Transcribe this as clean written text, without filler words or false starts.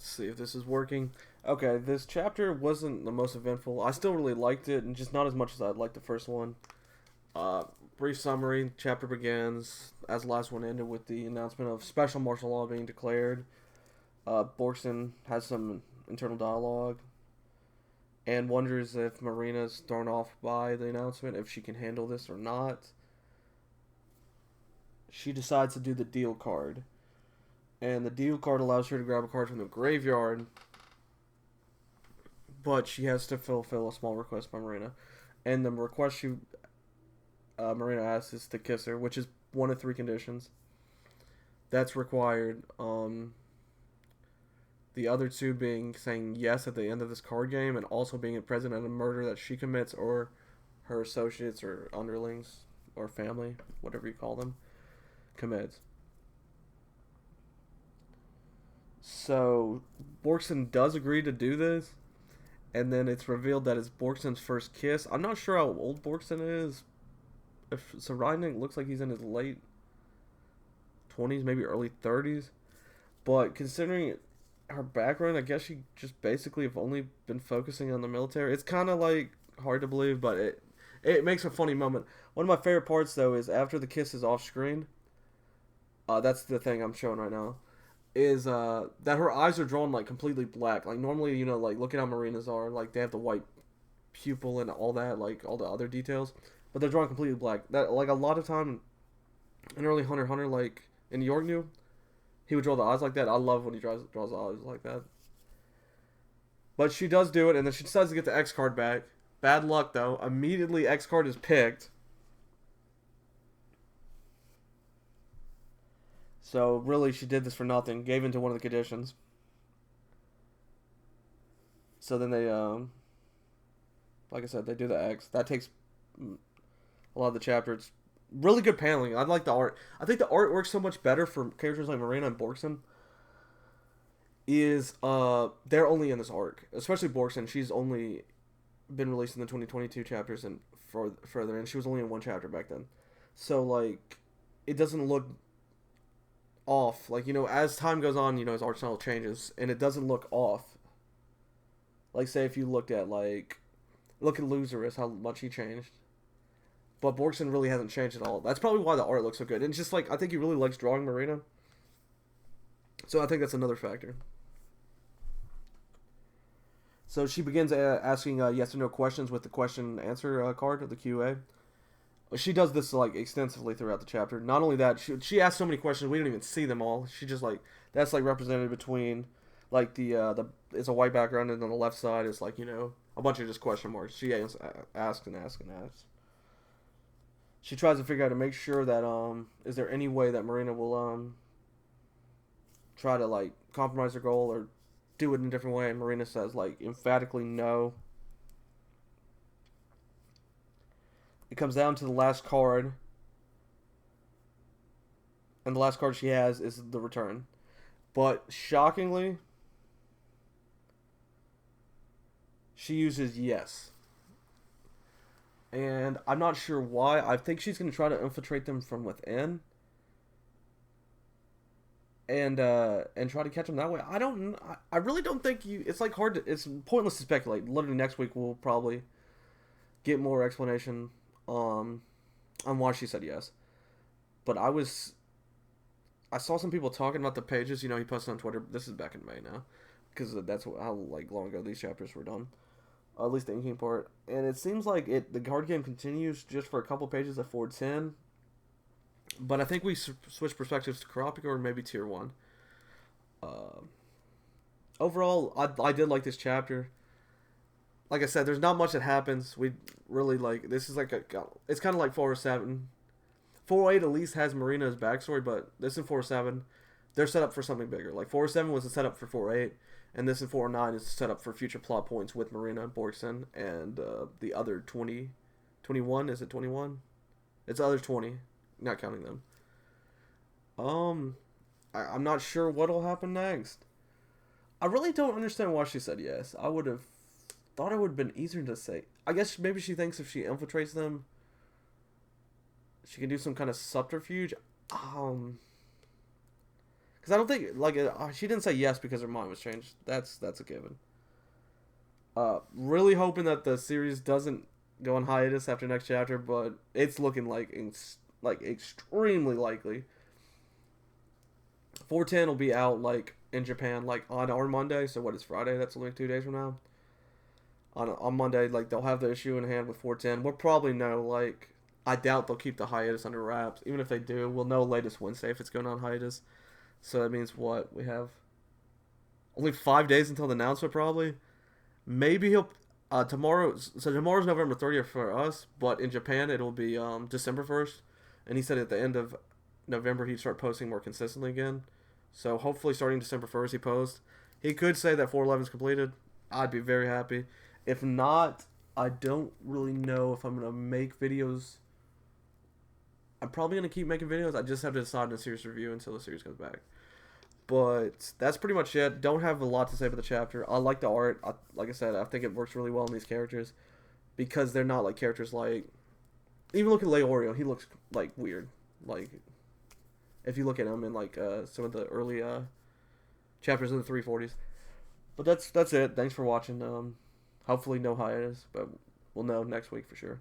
Let's see if this is working. Okay, this chapter wasn't the most eventful. I still really liked it, and just not as much as I'd like the first one. Uh, Brief summary. Chapter begins as the last one ended with the announcement of special martial law being declared. Borkson has some internal dialogue and wonders if Marina's thrown off by the announcement, if she can handle this or not. She decides to do the deal card. And the deal card allows her to grab a card from the graveyard, but she has to fulfill a small request by Marina. And the request Marina asks is to kiss her, which is one of three conditions. That's required. The other two being saying yes at the end of this card game, and also being present at a murder that she commits or her associates or underlings or family, whatever you call them, commits. So Borkson does agree to do this, and then it's revealed that it's Borkson's first kiss. I'm not sure how old Borkson is. If Saraynik looks like he's in his late 20s, maybe early 30s. But considering her background, I guess she just basically have only been focusing on the military. It's kind of like hard to believe, but it makes a funny moment. One of my favorite parts though is after the kiss is off screen. That's the thing I'm showing right now. Is that her eyes are drawn like completely black. Like normally, you know, like look at how Marina's are. Like they have the white pupil and all that, like all the other details, but they're drawn completely black. That like a lot of time in early Hunter x Hunter, like in York New, he would draw the eyes like that. I love when he draws the eyes like that. But she does do it, and then she decides to get the X card back. Bad luck though. Immediately X card is picked. So really, she did this for nothing. Gave in to one of the conditions. So then they, like I said, they do the X. That takes a lot of the chapter. It's really good paneling. I like the art. I think the art works so much better for characters like Marina and Borkson. They're only in this arc, especially Borkson. She's only been released in the 2022 chapters and further, and she was only in one chapter back then. So like, it doesn't look off. Like, you know, as time goes on, you know, his art style changes, and it doesn't look off. Like, say if you look at Loserus, how much he changed. But Borkson really hasn't changed at all. That's probably why the art looks so good. And it's just like, I think he really likes drawing Marina. So I think that's another factor. So she begins asking yes or no questions with the question answer card of the QA. She does this like extensively throughout the chapter. Not only that, she asks so many questions we don't even see them all. She just like that's like represented between like the it's a white background, and on the left side is like, you know, a bunch of just question marks. She asks and asks and asks. She tries to figure out to make sure that is there any way that Marina will try to like compromise her goal or do it in a different way, and Marina says like emphatically no. It comes down to the last card, and the last card she has is the return. But shockingly, she uses yes. And I'm not sure why. I think she's going to try to infiltrate them from within. And try to catch them that way. I really don't think it's like hard to, it's pointless to speculate. Literally next week we'll probably get more explanation on why she said yes. But I saw some people talking about the pages, you know, he posted on Twitter. This is back in May now, because that's how like long ago these chapters were done. At least the inking part. And it seems like the card game continues just for a couple pages at 410. But I think we switch perspectives to Kurapika or maybe Tier 1. Overall, I did like this chapter. Like I said, there's not much that happens. We really like, this is like it's kind of like 407. 408 at least has Marina's backstory, but this in 407, they're set up for something bigger. Like 407 was a setup for 408, and this in 409 is set up for future plot points with Marina and Borkson and the other 21. Is it 21? It's the other 20, not counting them. I'm not sure what'll happen next. I really don't understand why she said yes. I would have thought it would have been easier to say. I guess maybe she thinks if she infiltrates them, she can do some kind of subterfuge. Because I don't think, like, she didn't say yes because her mind was changed. That's a given. Really hoping that the series doesn't go on hiatus after next chapter, but it's looking like extremely likely. 410 will be out like in Japan like on our Monday. So what is Friday? That's only 2 days from now. On Monday, like they'll have the issue in hand with 410. We'll probably know like I doubt they'll keep the hiatus under wraps. Even if they do, we'll know latest Wednesday if it's going on hiatus. So that means what we have only 5 days until the announcement probably. Maybe he'll tomorrow. So tomorrow's November 30th for us, but in Japan it'll be December 1st. And he said at the end of November he'd start posting more consistently again. So hopefully starting December 1st he posts. He could say that 411 is completed. I'd be very happy. If not, I don't really know if I'm gonna make videos. I'm probably gonna keep making videos. I just have to decide on a series review until the series comes back. But that's pretty much it. Don't have a lot to say about the chapter. I like the art. Like I said, I think it works really well in these characters because they're not like characters like. Even look at Leorio. He looks like weird. Like if you look at him in like some of the early chapters of the 340s. But that's it. Thanks for watching. Hopefully no hiatus, but we'll know next week for sure.